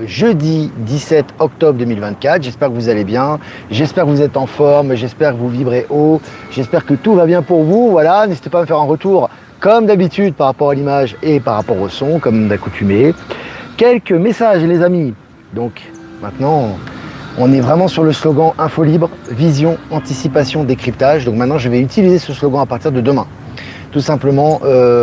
jeudi 17 octobre 2024. J'espère que vous allez bien, j'espère que vous êtes en forme, j'espère que vous vibrez haut, j'espère que tout va bien pour vous. Voilà, n'hésitez pas à me faire un retour comme d'habitude par rapport à l'image et par rapport au son, comme d'accoutumé. Quelques messages les amis. Donc maintenant, on est vraiment sur le slogan Info Libre, vision, anticipation, décryptage. Donc maintenant, je vais utiliser ce slogan à partir de demain. Tout simplement,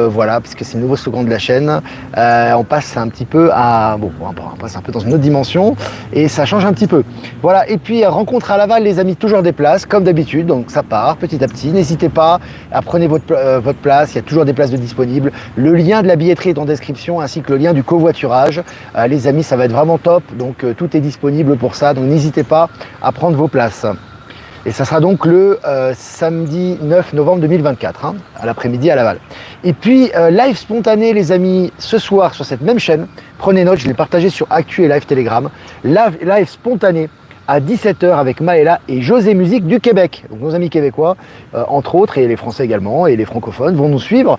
voilà, parce que c'est le nouveau slogan de la chaîne. On passe un petit peu à... Bon, on passe un peu dans une autre dimension et ça change un petit peu. Voilà, et puis rencontre à Laval, les amis, toujours des places, comme d'habitude. Donc ça part petit à petit. N'hésitez pas à prendre votre place. Il y a toujours des places de disponibles. Le lien de la billetterie est en description, ainsi que le lien du covoiturage. Les amis, ça va être vraiment top. Donc tout est disponible pour ça. Donc n'hésitez pas à prendre vos places. Et ça sera donc le samedi 9 novembre 2024, hein, à l'après-midi à Laval. Et puis, live spontané, les amis, ce soir sur cette même chaîne. Prenez note, je l'ai partagé sur Actu et Live Telegram. Live spontané à 17h avec Maëla et José Musique du Québec. Donc nos amis québécois, entre autres, et les Français également, et les francophones vont nous suivre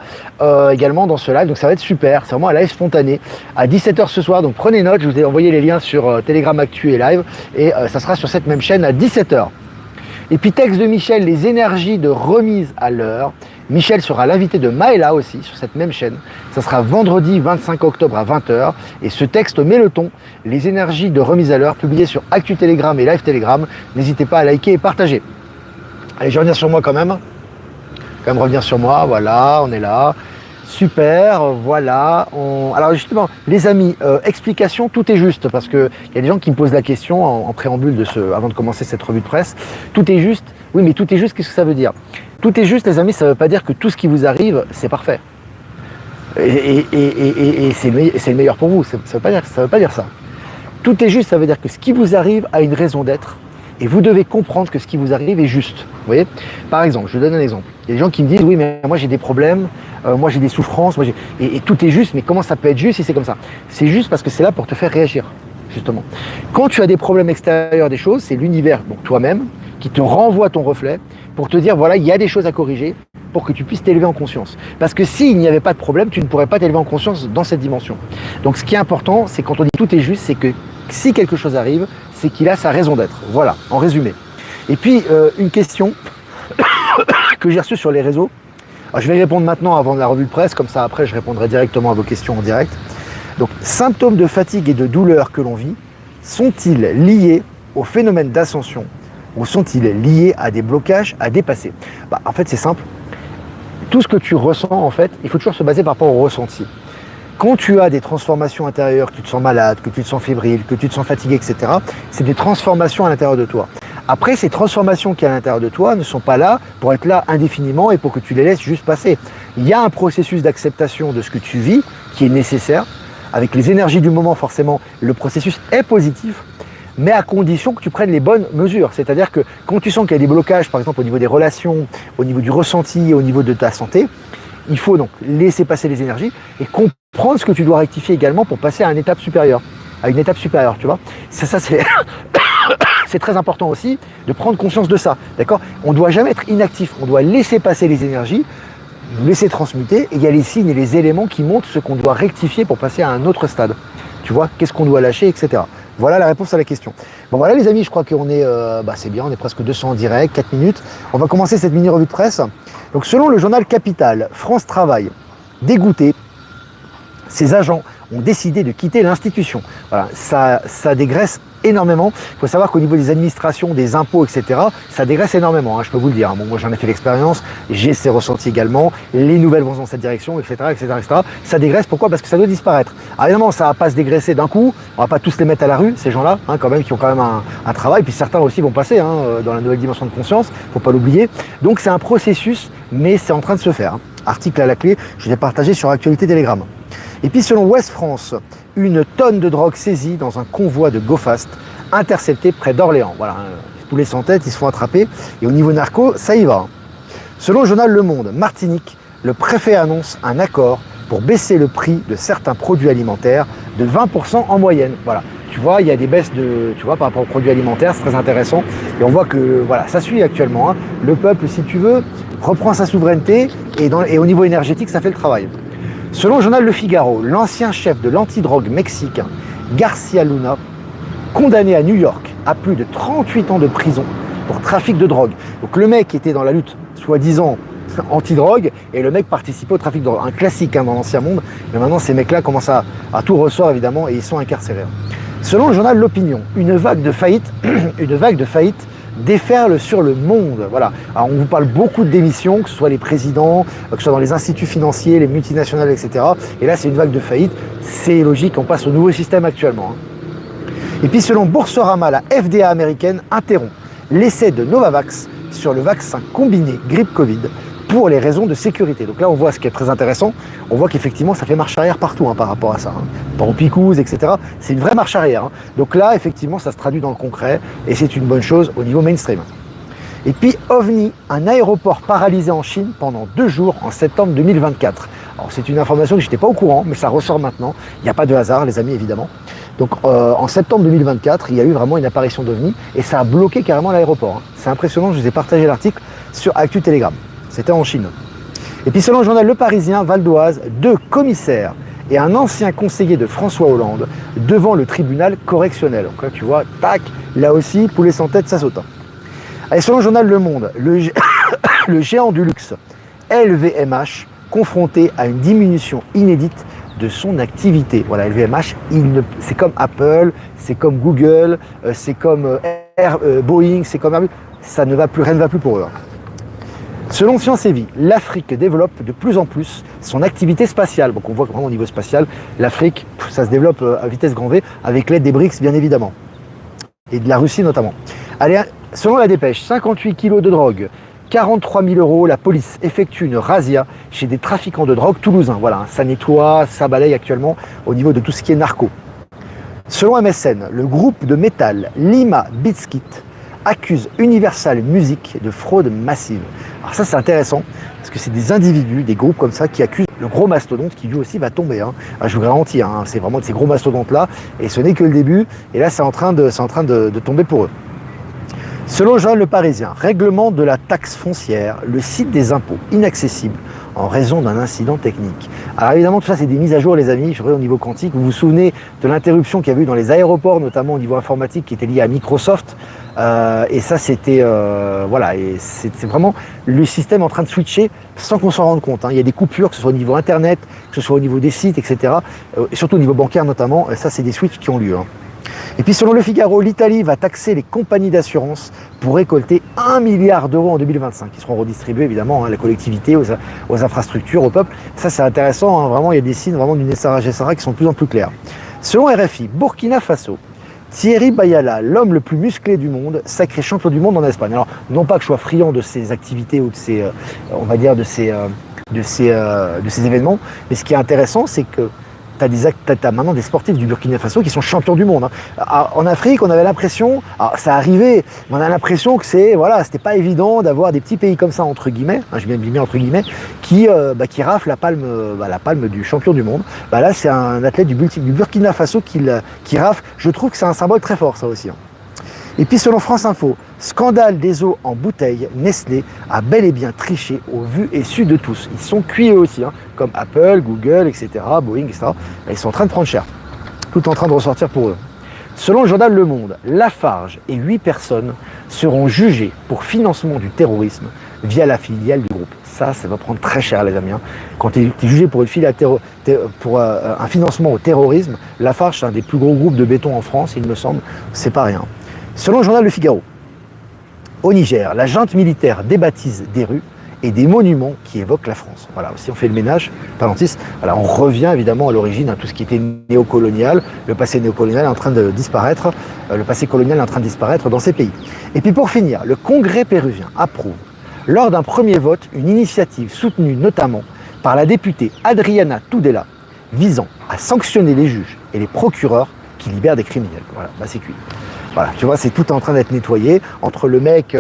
également dans ce live. Donc ça va être super, c'est vraiment un live spontané à 17h ce soir. Donc prenez note, je vous ai envoyé les liens sur Telegram Actu et Live. Et ça sera sur cette même chaîne à 17h. Et puis texte de Michel, les énergies de remise à l'heure. Michel sera l'invité de Maëla aussi sur cette même chaîne. Ça sera vendredi 25 octobre à 20h. Et ce texte met le ton, les énergies de remise à l'heure, publié sur Actu Telegram et Live Telegram. N'hésitez pas à liker et partager. Allez, je vais revenir sur moi quand même. Revenir sur moi, voilà, on est là. Super, voilà. Alors justement, les amis, explication, tout est juste, parce qu'il y a des gens qui me posent la question en préambule avant de commencer cette revue de presse. Tout est juste. Oui, mais tout est juste, qu'est-ce que ça veut dire? Tout est juste, les amis, ça ne veut pas dire que tout ce qui vous arrive, c'est parfait. Et c'est le meilleur pour vous. Ça ne veut pas dire ça. Tout est juste, ça veut dire que ce qui vous arrive a une raison d'être. Et vous devez comprendre que ce qui vous arrive est juste. Vous voyez? Par exemple, je vous donne un exemple. Il y a des gens qui me disent, oui, mais moi j'ai des problèmes, moi j'ai des souffrances, et tout est juste, mais comment ça peut être juste si c'est comme ça? C'est juste parce que c'est là pour te faire réagir, justement. Quand tu as des problèmes extérieurs des choses, c'est l'univers, donc toi-même, qui te renvoie ton reflet pour te dire, voilà, il y a des choses à corriger pour que tu puisses t'élever en conscience. Parce que s'il n'y avait pas de problème, tu ne pourrais pas t'élever en conscience dans cette dimension. Donc ce qui est important, c'est quand on dit tout est juste, c'est que si quelque chose arrive, c'est qu'il a sa raison d'être. Voilà, en résumé. Et puis, une question que j'ai reçue sur les réseaux. Alors, je vais y répondre maintenant avant la revue de presse, comme ça après je répondrai directement à vos questions en direct. Donc, symptômes de fatigue et de douleur que l'on vit, sont-ils liés au phénomène d'ascension ou sont-ils liés à des blocages à dépasser? En fait, c'est simple. Tout ce que tu ressens, en fait, il faut toujours se baser par rapport au ressenti. Quand tu as des transformations intérieures, que tu te sens malade, que tu te sens fébrile, que tu te sens fatigué, etc., c'est des transformations à l'intérieur de toi. Après, ces transformations qui sont à l'intérieur de toi ne sont pas là pour être là indéfiniment et pour que tu les laisses juste passer. Il y a un processus d'acceptation de ce que tu vis qui est nécessaire. Avec les énergies du moment, forcément, le processus est positif, mais à condition que tu prennes les bonnes mesures. C'est-à-dire que quand tu sens qu'il y a des blocages, par exemple au niveau des relations, au niveau du ressenti, au niveau de ta santé, il faut donc laisser passer les énergies et comprendre ce que tu dois rectifier également pour passer à une étape supérieure. Tu vois. Ça c'est c'est très important aussi de prendre conscience de ça. D'accord? On ne doit jamais être inactif, on doit laisser passer les énergies, nous laisser transmuter, et il y a les signes et les éléments qui montrent ce qu'on doit rectifier pour passer à un autre stade. Tu vois, qu'est-ce qu'on doit lâcher, etc. Voilà la réponse à la question. Bon voilà les amis, je crois qu'on est, c'est bien, on est presque 200 en direct, 4 minutes. On va commencer cette mini revue de presse. Donc selon le journal Capital, France Travail, dégoûté, ses agents ont décidé de quitter l'institution. Voilà, ça dégraisse énormément. Il faut savoir qu'au niveau des administrations, des impôts, etc., ça dégraisse énormément, hein, je peux vous le dire. Bon, moi j'en ai fait l'expérience, j'ai ces ressentis également, les nouvelles vont dans cette direction, etc., etc., etc. Ça dégraisse, pourquoi? Parce que ça doit disparaître. Alors évidemment, ça ne va pas se dégraisser d'un coup, on ne va pas tous les mettre à la rue, ces gens-là, hein, quand même, qui ont quand même un travail, puis certains aussi vont passer dans la nouvelle dimension de conscience, il ne faut pas l'oublier. Donc c'est un processus, mais c'est en train de se faire. Hein. Article à la clé, je l'ai partagé sur Actualité Telegram. Et puis selon Ouest France, une tonne de drogue saisie dans un convoi de GoFast intercepté près d'Orléans. Voilà, tous les sans-têtes, ils se font attraper. Et au niveau narco, ça y va. Selon le journal Le Monde, Martinique, le préfet annonce un accord pour baisser le prix de certains produits alimentaires de 20% en moyenne. Voilà. Tu vois, il y a des baisses par rapport aux produits alimentaires, c'est très intéressant. Et on voit que voilà, ça suit actuellement. Hein. Le peuple, si tu veux, reprend sa souveraineté et au niveau énergétique, ça fait le travail. Selon le journal Le Figaro, l'ancien chef de l'antidrogue mexicain Garcia Luna, condamné à New York à plus de 38 ans de prison pour trafic de drogue. Donc le mec était dans la lutte, soi-disant, anti-drogue, et le mec participait au trafic de drogue. Un classique dans l'ancien monde, mais maintenant ces mecs-là commencent à tout ressort évidemment, et ils sont incarcérés. Selon le journal L'Opinion, une vague de faillite déferle sur le monde. Voilà. Alors on vous parle beaucoup de démissions, que ce soit les présidents, que ce soit dans les instituts financiers, les multinationales, etc. Et là c'est une vague de faillite, c'est logique, on passe au nouveau système actuellement. Et puis selon Boursorama, la FDA américaine interrompt l'essai de Novavax sur le vaccin combiné grippe-Covid pour les raisons de sécurité. Donc là, on voit ce qui est très intéressant, on voit qu'effectivement, ça fait marche arrière partout par rapport à ça. Par au Picouze, etc. C'est une vraie marche arrière. Donc là, effectivement, ça se traduit dans le concret et c'est une bonne chose au niveau mainstream. Et puis OVNI, un aéroport paralysé en Chine pendant 2 jours en septembre 2024. Alors c'est une information que je n'étais pas au courant, mais ça ressort maintenant. Il n'y a pas de hasard, les amis, évidemment. Donc en septembre 2024, il y a eu vraiment une apparition d'OVNI et ça a bloqué carrément l'aéroport. C'est impressionnant, je vous ai partagé l'article sur Actu Telegram. C'était en Chine. Et puis selon le journal Le Parisien, Val d'Oise, 2 commissaires et un ancien conseiller de François Hollande devant le tribunal correctionnel. Donc là tu vois, tac, là aussi, poulet sans tête, ça saute. Allez, selon le journal Le Monde, le géant du luxe LVMH confronté à une diminution inédite de son activité. Voilà, LVMH, c'est comme Apple, c'est comme Google, c'est comme Boeing, c'est comme Airbus. Ça ne va plus, rien ne va plus pour eux. Selon Science et Vie, l'Afrique développe de plus en plus son activité spatiale. Donc on voit que vraiment au niveau spatial, l'Afrique, ça se développe à vitesse grand V, avec l'aide des BRICS bien évidemment. Et de la Russie notamment. Allez, selon la dépêche, 58 kilos de drogue, 43 000 €, la police effectue une razzia chez des trafiquants de drogue toulousains. Voilà, ça nettoie, ça balaye actuellement au niveau de tout ce qui est narco. Selon MSN, le groupe de métal Lima Bizkit accuse Universal Music de fraude massive. Alors ça c'est intéressant, parce que c'est des individus, des groupes comme ça qui accusent le gros mastodonte qui lui aussi va tomber. Alors, je vous garantis, c'est vraiment de ces gros mastodontes là, et ce n'est que le début, et là c'est en train de tomber pour eux. Selon le journal Le Parisien, règlement de la taxe foncière, le site des impôts inaccessible en raison d'un incident technique. Alors évidemment tout ça c'est des mises à jour les amis, je reviens au niveau quantique, vous vous souvenez de l'interruption qu'il y a eu dans les aéroports, notamment au niveau informatique qui était lié à Microsoft, et ça c'était, voilà, et c'est vraiment le système en train de switcher sans qu'on s'en rende compte. Il y a des coupures, que ce soit au niveau internet, que ce soit au niveau des sites, etc. Et surtout au niveau bancaire notamment, ça c'est des switches qui ont lieu. Et puis selon Le Figaro, l'Italie va taxer les compagnies d'assurance pour récolter 1 milliard d'euros en 2025, qui seront redistribués évidemment à la collectivité, aux infrastructures, au peuple. Ça c'est intéressant, vraiment il y a des signes vraiment d'une SRA qui sont de plus en plus clairs. Selon RFI, Burkina Faso, Thierry Bayala, l'homme le plus musclé du monde, sacré champion du monde en Espagne. Alors non pas que je sois friand de ces activités ou de ces, on va dire de ces événements, mais ce qui est intéressant c'est que t'as maintenant des sportifs du Burkina Faso qui sont champions du monde. En Afrique, on avait l'impression, ça arrivait, mais on a l'impression que c'était pas évident d'avoir des petits pays comme ça, entre guillemets, je viens de bien entre guillemets, qui raflent la palme du champion du monde. Là, c'est un athlète du Burkina Faso qui rafle. Je trouve que c'est un symbole très fort, ça aussi. Et puis, selon France Info, scandale des eaux en bouteille, Nestlé a bel et bien triché au vu et su de tous. Ils sont cuits eux aussi, comme Apple, Google, etc., Boeing, etc. Ils sont en train de prendre cher. Tout en train de ressortir pour eux. Selon le journal Le Monde, Lafarge et 8 personnes seront jugées pour financement du terrorisme via la filiale du groupe. Ça va prendre très cher, les amis. Quand tu es jugé pour une filiale pour un financement au terrorisme, Lafarge, c'est un des plus gros groupes de béton en France, il me semble, c'est pas rien. Selon le journal Le Figaro, au Niger, la junte militaire débaptise des rues et des monuments qui évoquent la France. Voilà, si on fait le ménage, Palantis, voilà, on revient évidemment à l'origine, tout ce qui était néocolonial. Le passé néocolonial est en train de disparaître, dans ces pays. Et puis pour finir, le Congrès péruvien approuve, lors d'un premier vote, une initiative soutenue notamment par la députée Adriana Tudela, visant à sanctionner les juges et les procureurs qui libèrent des criminels. Voilà, c'est cuit. Voilà, tu vois, c'est tout en train d'être nettoyé entre le mec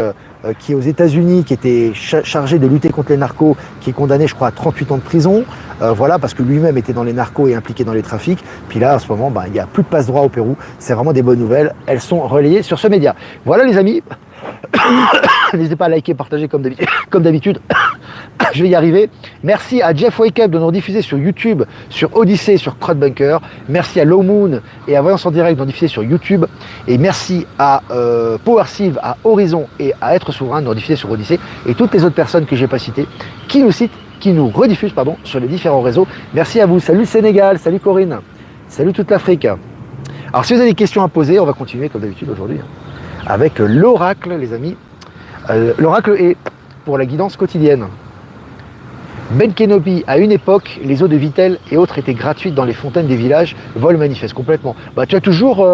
qui est aux États-Unis, qui était chargé de lutter contre les narcos, qui est condamné, je crois, à 38 ans de prison, voilà, parce que lui-même était dans les narcos et impliqué dans les trafics. Puis là, en ce moment, il n'y a plus de passe-droit au Pérou. C'est vraiment des bonnes nouvelles. Elles sont relayées sur ce média. Voilà, les amis. N'hésitez pas à liker, partager comme d'habitude. Je vais y arriver. Merci à Jeff Wake Up de nous rediffuser sur YouTube, sur Odyssey, sur Crowdbunker. Merci à Low Moon et à Voyance en Direct de nous diffuser sur YouTube. Et merci à Power Sylve, à Horizon et à Être Souverain de nous rediffuser sur Odyssey. Et toutes les autres personnes que je n'ai pas citées qui nous rediffusent sur les différents réseaux. Merci à vous. Salut le Sénégal, salut Corinne, salut toute l'Afrique. Alors si vous avez des questions à poser, on va continuer comme d'habitude aujourd'hui avec l'oracle, les amis. L'oracle est pour la guidance quotidienne. Ben Kenobi, à une époque, les eaux de Vitel et autres étaient gratuites dans les fontaines des villages. Vol manifeste complètement. Tu as toujours,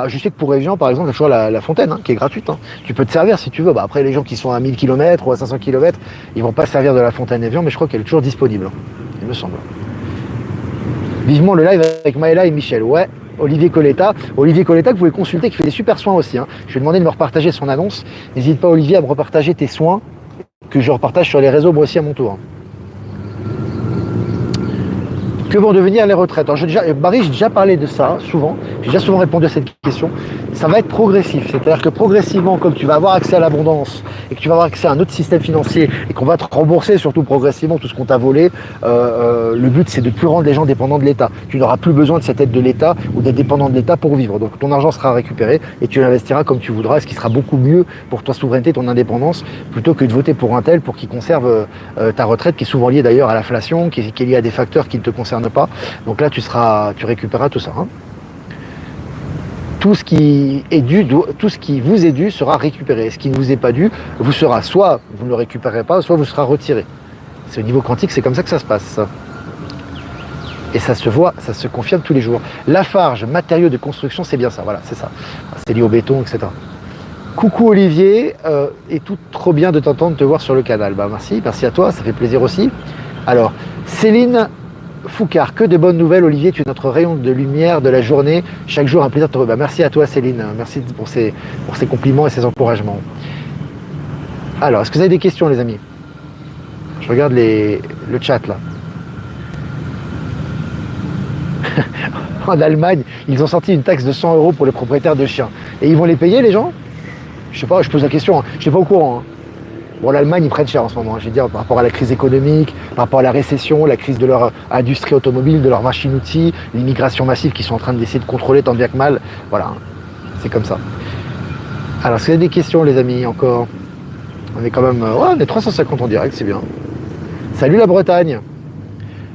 je sais que pour Evian par exemple, tu as toujours la fontaine qui est gratuite. Tu peux te servir si tu veux. Après, les gens qui sont à 1000 km ou à 500 km, ils vont pas se servir de la fontaine Evian, mais je crois qu'elle est toujours disponible, il me semble. Vivement le live avec Maëla et Michel. Ouais, Olivier Coletta. Olivier Coletta que vous pouvez consulter, qui fait des super soins aussi. Je vais demander de me repartager son annonce. N'hésite pas, Olivier, à me repartager tes soins que je repartage sur les réseaux moi aussi à mon tour. Que vont devenir les retraites? Alors Barry, j'ai déjà parlé de ça souvent, j'ai déjà souvent répondu à cette question. Ça va être progressif, c'est-à-dire que progressivement, comme tu vas avoir accès à l'abondance et que tu vas avoir accès à un autre système financier et qu'on va te rembourser surtout progressivement tout ce qu'on t'a volé, le but c'est de ne plus rendre les gens dépendants de l'État. Tu n'auras plus besoin de cette aide de l'État ou d'être dépendant de l'État pour vivre. Donc ton argent sera récupéré et tu l'investiras comme tu voudras, ce qui sera beaucoup mieux pour ta souveraineté, ton indépendance, plutôt que de voter pour un tel pour qu'il conserve ta retraite, qui est souvent liée d'ailleurs à l'inflation, qui est liée à des facteurs qui ne te concernent pas. Donc là, tu récupéreras tout ça. Tout ce qui vous est dû sera récupéré. Ce qui ne vous est pas dû vous sera, soit vous ne le récupérez pas, soit vous sera retiré. C'est au niveau quantique, c'est comme ça que ça se passe. Et ça se voit, ça se confirme tous les jours. Lafarge, matériaux de construction, c'est bien ça. Voilà, c'est ça. C'est lié au béton, etc. Coucou Olivier, et tout trop bien de t'entendre, te voir sur le canal. Merci à toi, ça fait plaisir aussi. Alors, Céline Foucard, que de bonnes nouvelles Olivier, tu es notre rayon de lumière de la journée, chaque jour un plaisir de te revoir. Merci à toi Céline, merci pour ces compliments et ces encouragements. Alors, est-ce que vous avez des questions les amis? Je regarde le chat là. En Allemagne, ils ont sorti une taxe de 100 € pour les propriétaires de chiens. Et ils vont les payer les gens? Je sais pas, je pose la question, je suis pas au courant. Bon, l'Allemagne, ils prennent cher en ce moment, je veux dire, par rapport à la crise économique, par rapport à la récession, la crise de leur industrie automobile, de leurs machines-outils, l'immigration massive qu'ils sont en train d'essayer de contrôler tant bien que mal. Voilà, c'est comme ça. Alors, est-ce qu'il y a des questions, les amis, encore? On est quand même... on est 350 en direct, c'est bien. Salut la Bretagne!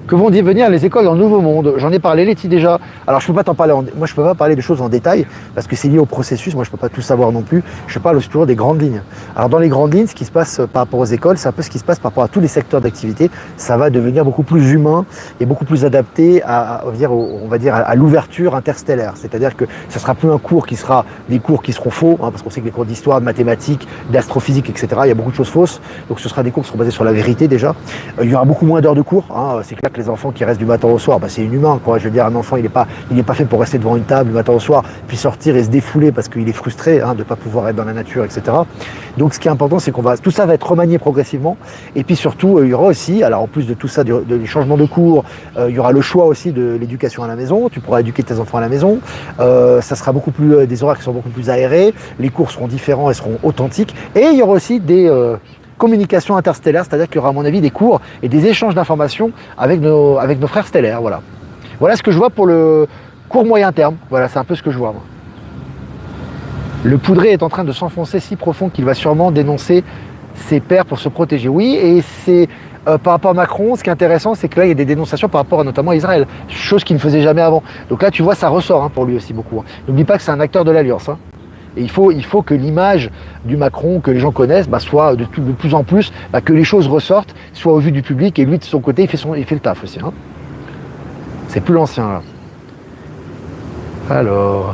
Que vont devenir les écoles dans le Nouveau Monde? J'en ai parlé, Letty, déjà. Alors, je peux pas t'en parler. Moi, je peux pas parler de choses en détail parce que c'est lié au processus. Moi, je peux pas tout savoir non plus. Je parle aussi toujours des grandes lignes. Alors, dans les grandes lignes, ce qui se passe par rapport aux écoles, c'est un peu ce qui se passe par rapport à tous les secteurs d'activité. Ça va devenir beaucoup plus humain et beaucoup plus adapté à l'ouverture interstellaire. C'est-à-dire que ça sera plus un cours qui sera des cours qui seront faux, parce qu'on sait que les cours d'histoire, de mathématiques, d'astrophysique, etc., il y a beaucoup de choses fausses. Donc, ce sera des cours qui seront basés sur la vérité déjà. Il y aura beaucoup moins d'heures de cours. C'est clair que les enfants qui restent du matin au soir, c'est inhumain, quoi. Je veux dire, un enfant, il n'est pas fait pour rester devant une table du matin au soir, puis sortir et se défouler parce qu'il est frustré de ne pas pouvoir être dans la nature, etc. Donc, ce qui est important, c'est tout ça va être remanié progressivement. Et puis surtout, il y aura aussi, alors en plus de tout ça, des changements de cours, il y aura le choix aussi de l'éducation à la maison. Tu pourras éduquer tes enfants à la maison. Ça sera beaucoup plus des horaires qui seront beaucoup plus aérés. Les cours seront différents et seront authentiques. Et il y aura aussi des communication interstellaire, c'est-à-dire qu'il y aura à mon avis des cours et des échanges d'informations avec nos frères stellaires. Voilà ce que je vois pour le court moyen terme. Voilà, c'est un peu ce que je vois moi. Le poudré est en train de s'enfoncer si profond qu'il va sûrement dénoncer ses pairs pour se protéger. Oui, et c'est par rapport à Macron, ce qui est intéressant, c'est que là, il y a des dénonciations par rapport à notamment Israël, chose qu'il ne faisait jamais avant. Donc là, tu vois, ça ressort pour lui aussi beaucoup. N'oublie pas que c'est un acteur de l'Alliance. Et il faut que l'image du Macron que les gens connaissent soit de plus en plus, que les choses ressortent, soit au vu du public, et lui de son côté il fait le taf aussi. C'est plus l'ancien là. Alors,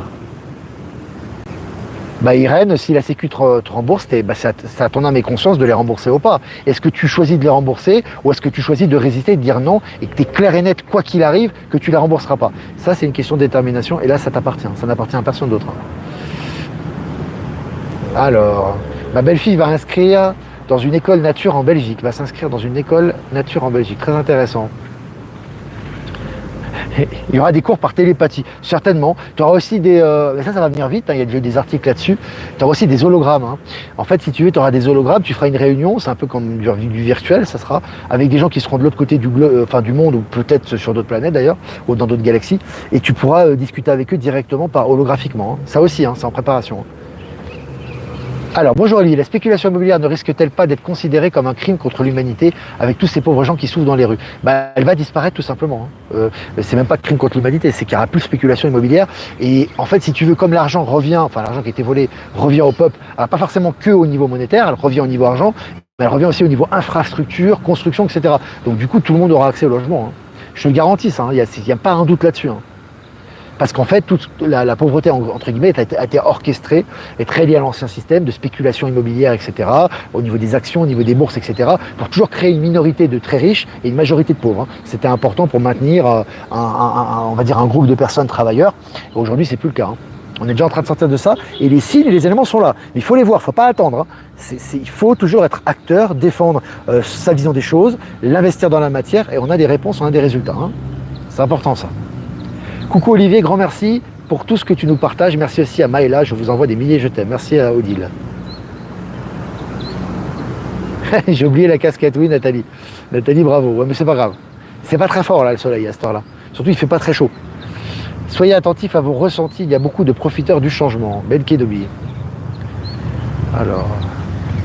Irène, si la Sécu te rembourse, c'est à ton âme et conscience de les rembourser ou pas. Est-ce que tu choisis de les rembourser ou est-ce que tu choisis de résister, de dire non et que tu es clair et net, quoi qu'il arrive, que tu ne les rembourseras pas? Ça, c'est une question de détermination et là, ça t'appartient. Ça n'appartient à personne d'autre. Alors, ma belle-fille va inscrire dans une école nature en Belgique. Va s'inscrire dans une école nature en Belgique. Très intéressant. Il y aura des cours par télépathie, certainement. Tu auras aussi des... ça va venir vite, hein, il y a déjà des articles là-dessus. Tu auras aussi des hologrammes. Hein. En fait, si tu veux, tu auras des hologrammes, tu feras une réunion, c'est un peu comme du virtuel, ça sera, avec des gens qui seront de l'autre côté du monde, ou peut-être sur d'autres planètes d'ailleurs, ou dans d'autres galaxies, et tu pourras discuter avec eux directement holographiquement. Hein. Ça aussi, hein, c'est en préparation. Alors, bonjour Ali, la spéculation immobilière ne risque-t-elle pas d'être considérée comme un crime contre l'humanité avec tous ces pauvres gens qui souffrent dans les rues? Elle va disparaître tout simplement. Hein. C'est même pas de crime contre l'humanité, c'est qu'il n'y aura plus de spéculation immobilière. Et en fait, si tu veux, comme l'argent revient, enfin l'argent qui a été volé revient au peuple, alors pas forcément que au niveau monétaire, elle revient au niveau argent, mais elle revient aussi au niveau infrastructure, construction, etc. Donc du coup, tout le monde aura accès au logement. Hein. Je te le garantis, ça, il n'y a pas un doute là-dessus. Hein. Parce qu'en fait, toute la pauvreté, entre guillemets, a été orchestrée, est très liée à l'ancien système de spéculation immobilière, etc., au niveau des actions, au niveau des bourses, etc., pour toujours créer une minorité de très riches et une majorité de pauvres. Hein. C'était important pour maintenir, on va dire, un groupe de personnes travailleurs. Aujourd'hui, c'est plus le cas. Hein. On est déjà en train de sortir de ça, et les signes et les éléments sont là. Mais il faut les voir, il ne faut pas attendre. Hein. Il faut toujours être acteur, défendre sa vision des choses, l'investir dans la matière, et on a des réponses, on a des résultats. Hein. C'est important, ça. Coucou Olivier, grand merci pour tout ce que tu nous partages. Merci aussi à Maëla, je vous envoie des milliers je t'aime. Merci à Odile. J'ai oublié la casquette, oui Nathalie. Nathalie, bravo. Ouais, mais c'est pas grave. C'est pas très fort là le soleil à cette heure-là. Surtout il fait pas très chaud. Soyez attentifs à vos ressentis, il y a beaucoup de profiteurs du changement. Belle quai d'oublier. Alors,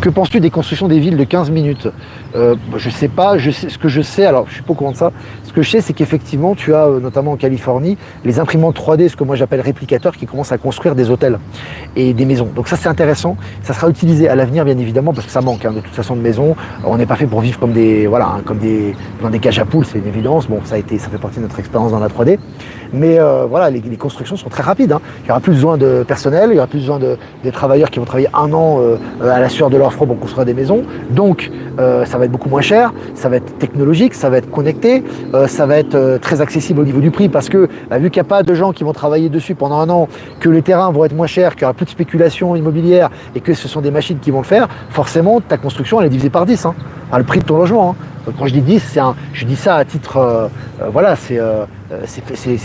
que penses-tu des constructions des villes de 15 minutes? Je sais pas, ce que je sais, alors je suis pas au courant de ça, ce que je sais c'est qu'effectivement tu as, notamment en Californie, les imprimantes 3D, ce que moi j'appelle réplicateurs, qui commencent à construire des hôtels et des maisons. Donc ça c'est intéressant, ça sera utilisé à l'avenir bien évidemment, parce que ça manque hein, de toute façon de maisons. On n'est pas fait pour vivre comme dans des cages à poules, c'est une évidence. Bon, ça fait partie de notre expérience dans la 3D. Mais voilà, les constructions sont très rapides. Hein. Il n'y aura plus besoin de personnel, il n'y aura plus besoin des travailleurs qui vont travailler un an à la sueur de leur front pour construire des maisons. Donc ça va être beaucoup moins cher, ça va être technologique, ça va être connecté, ça va être très accessible au niveau du prix, parce que vu qu'il n'y a pas de gens qui vont travailler dessus pendant un an, que les terrains vont être moins chers, qu'il n'y aura plus de spéculation immobilière et que ce sont des machines qui vont le faire, forcément ta construction elle est divisée par 10, hein, le prix de ton logement. Hein. Quand je dis 10, je dis ça à titre, voilà, c'est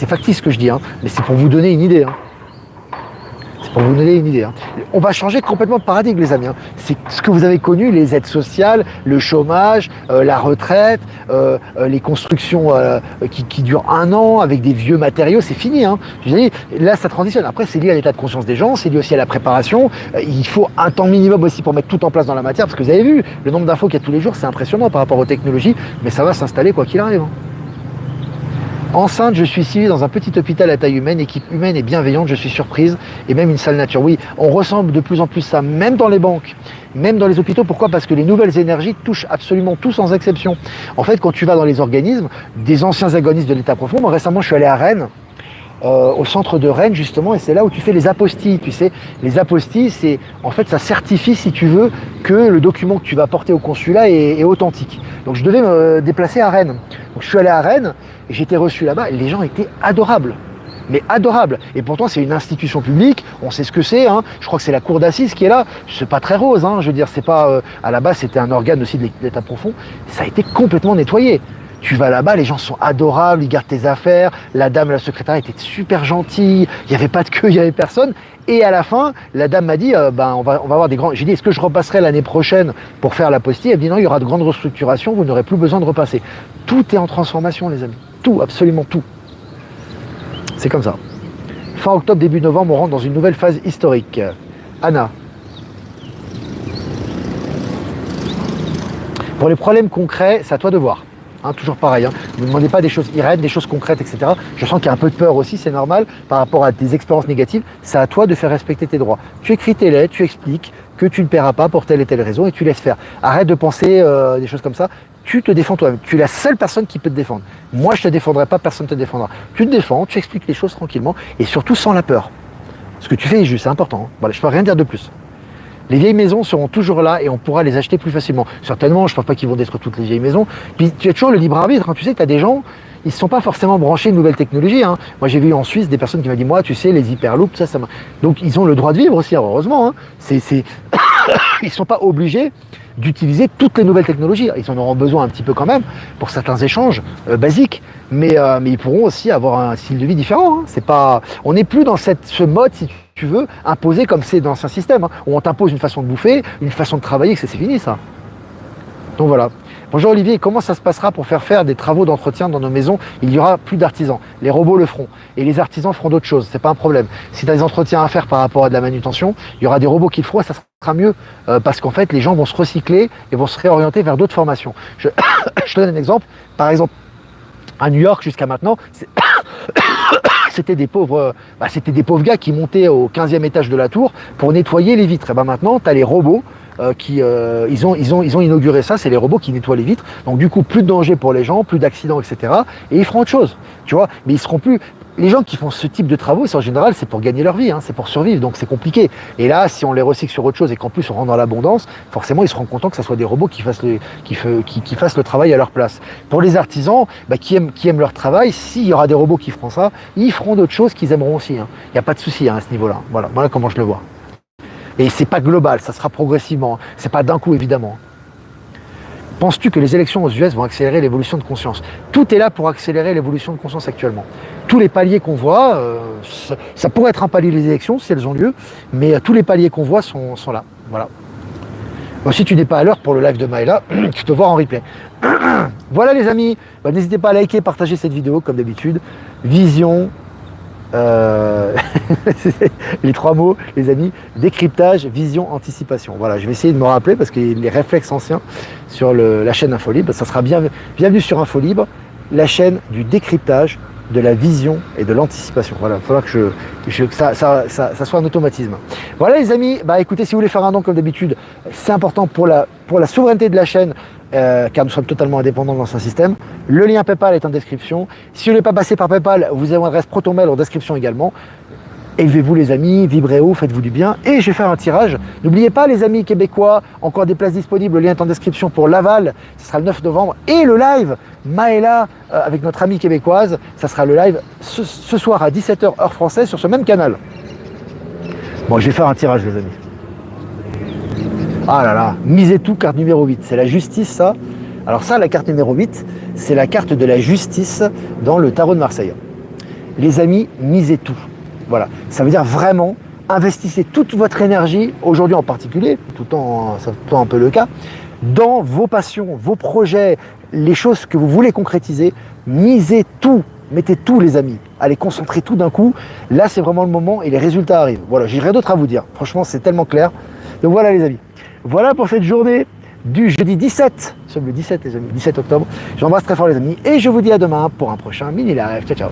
factice ce que je dis, hein, mais c'est pour vous donner une idée. Hein. Pour vous donner une idée. Hein. On va changer complètement de paradigme, les amis. Hein. C'est ce que vous avez connu, les aides sociales, le chômage, la retraite, les constructions qui durent un an avec des vieux matériaux, c'est fini. Hein. Je vous dis, là, ça transitionne. Après, c'est lié à l'état de conscience des gens, c'est lié aussi à la préparation. Il faut un temps minimum aussi pour mettre tout en place dans la matière, parce que vous avez vu, le nombre d'infos qu'il y a tous les jours, c'est impressionnant par rapport aux technologies, mais ça va s'installer quoi qu'il arrive. Hein. Enceinte, je suis suivi dans un petit hôpital à taille humaine, équipe humaine et bienveillante, je suis surprise, et même une salle nature. Oui, on ressemble de plus en plus ça, même dans les banques, même dans les hôpitaux. Pourquoi? Parce que les nouvelles énergies touchent absolument tout sans exception. En fait, quand tu vas dans les organismes, des anciens agonistes de l'état profond, moi récemment je suis allé à Rennes, au centre de Rennes justement, et c'est là où tu fais les apostilles, tu sais. Les apostilles, c'est en fait ça certifie, si tu veux, que le document que tu vas porter au consulat est authentique. Donc je devais me déplacer à Rennes. Donc je suis allé à Rennes, et j'ai été reçu là-bas, et les gens étaient adorables. Mais adorables. Et pourtant c'est une institution publique, on sait ce que c'est, hein. Je crois que c'est la cour d'assises qui est là, c'est pas très rose, hein. Je veux dire, c'est pas, à la base c'était un organe aussi de l'état profond, ça a été complètement nettoyé. Tu vas là-bas, les gens sont adorables, ils gardent tes affaires, la dame, la secrétaire était super gentille, il n'y avait pas de queue, il n'y avait personne. Et à la fin, la dame m'a dit, on va avoir des grands... J'ai dit, est-ce que je repasserai l'année prochaine pour faire l'apostille? Elle me dit, non, il y aura de grandes restructurations, vous n'aurez plus besoin de repasser. Tout est en transformation, les amis. Tout, absolument tout. C'est comme ça. Fin octobre, début novembre, on rentre dans une nouvelle phase historique. Anna. Pour les problèmes concrets, c'est à toi de voir. Hein, toujours pareil, hein. Ne me demandez pas des choses irréelles, des choses concrètes, etc. Je sens qu'il y a un peu de peur aussi, c'est normal, par rapport à tes expériences négatives. C'est à toi de faire respecter tes droits. Tu écris tes lettres, tu expliques que tu ne paieras pas pour telle et telle raison et tu laisses faire. Arrête de penser des choses comme ça. Tu te défends toi-même. Tu es la seule personne qui peut te défendre. Moi, je ne te défendrai pas, personne ne te défendra. Tu te défends, tu expliques les choses tranquillement et surtout sans la peur. Ce que tu fais est juste, c'est important. Hein. Voilà, je ne peux rien dire de plus. Les vieilles maisons seront toujours là et on pourra les acheter plus facilement. Certainement, je ne pense pas qu'ils vont détruire toutes les vieilles maisons. Puis tu as toujours le libre arbitre. Hein. Tu sais que tu as des gens, ils ne sont pas forcément branchés de nouvelles technologies. Hein. Moi, j'ai vu en Suisse des personnes qui m'ont dit, moi, tu sais, les hyperloops, ça m'a... Donc, ils ont le droit de vivre aussi, heureusement. Hein. Ils ne sont pas obligés d'utiliser toutes les nouvelles technologies. Ils en auront besoin un petit peu quand même pour certains échanges basiques, mais ils pourront aussi avoir un style de vie différent. Hein. C'est pas, on n'est plus dans ce mode, si tu veux, imposé comme c'est dans l'ancien système, hein, où on t'impose une façon de bouffer, une façon de travailler, que c'est fini ça. Donc voilà. Bonjour Olivier, comment ça se passera pour faire des travaux d'entretien dans nos maisons? Il n'y aura plus d'artisans. Les robots le feront. Et les artisans feront d'autres choses. C'est pas un problème. Si tu as des entretiens à faire par rapport à de la manutention, il y aura des robots qui le feront et ça sera mieux. Parce qu'en fait, les gens vont se recycler et vont se réorienter vers d'autres formations. Je te donne un exemple. Par exemple, à New York, jusqu'à maintenant, c'était des pauvres gars qui montaient au 15e étage de la tour pour nettoyer les vitres. Et ben maintenant, tu as les robots ils ont inauguré ça, c'est les robots qui nettoient les vitres. Donc du coup, plus de danger pour les gens, plus d'accidents, etc. Et ils feront autre chose, tu vois. Mais ils seront plus. Les gens qui font ce type de travaux, c'est en général, c'est pour gagner leur vie, hein, c'est pour survivre, donc c'est compliqué. Et là, si on les recycle sur autre chose et qu'en plus on rentre dans l'abondance, forcément, ils seront contents que ce soit des robots qui fassent le travail à leur place. Pour les artisans, qui aiment leur travail, s'il y aura des robots qui feront ça, ils feront d'autres choses qu'ils aimeront aussi. Hein. Il n'y a pas de souci à ce niveau-là. Voilà comment je le vois. Et c'est pas global, ça sera progressivement, c'est pas d'un coup évidemment. Penses-tu que les élections aux US vont accélérer l'évolution de conscience? Tout est là pour accélérer l'évolution de conscience actuellement. Tous les paliers qu'on voit, ça pourrait être un palier des élections si elles ont lieu, mais tous les paliers qu'on voit sont là. Voilà. Bon, si tu n'es pas à l'heure pour le live de Maëla, tu peux voir en replay. Voilà les amis, n'hésitez pas à liker, partager cette vidéo comme d'habitude. Vision. Les 3 mots, les amis, décryptage, vision, anticipation. Voilà, je vais essayer de me rappeler parce que les réflexes anciens sur la chaîne Infolibre, ça sera bienvenue sur Infolibre, la chaîne du décryptage, de la vision et de l'anticipation. Voilà, il faudra que ça soit un automatisme. Voilà les amis, écoutez, si vous voulez faire un don comme d'habitude, c'est important pour la souveraineté de la chaîne, car nous sommes totalement indépendants dans un système. Le lien PayPal est en description. Si vous n'êtes pas passé par PayPal, vous avez mon adresse ProtonMail en description également. Élevez-vous les amis, vibrez haut, faites-vous du bien. Et je vais faire un tirage. N'oubliez pas les amis québécois, encore des places disponibles, le lien est en description pour Laval, ce sera le 9 novembre. Et le live Maëla avec notre amie québécoise, ça sera le live ce soir à 17h heure française sur ce même canal. Bon, je vais faire un tirage les amis. Ah là là, misez tout, carte numéro 8, c'est la justice ça. Alors ça, la carte numéro 8, c'est la carte de la justice dans le tarot de Marseille. Les amis, misez tout. Voilà, ça veut dire vraiment, investissez toute votre énergie, aujourd'hui en particulier, tout le temps, c'est tout le temps un peu le cas, dans vos passions, vos projets, les choses que vous voulez concrétiser, misez tout, mettez tout les amis, allez concentrer tout d'un coup, là c'est vraiment le moment et les résultats arrivent. Voilà, j'ai rien d'autre à vous dire, franchement c'est tellement clair. Donc voilà les amis, voilà pour cette journée du jeudi 17, nous sommes le 17 les amis, 17 octobre, j'embrasse très fort les amis et je vous dis à demain pour un prochain mini live, ciao ciao.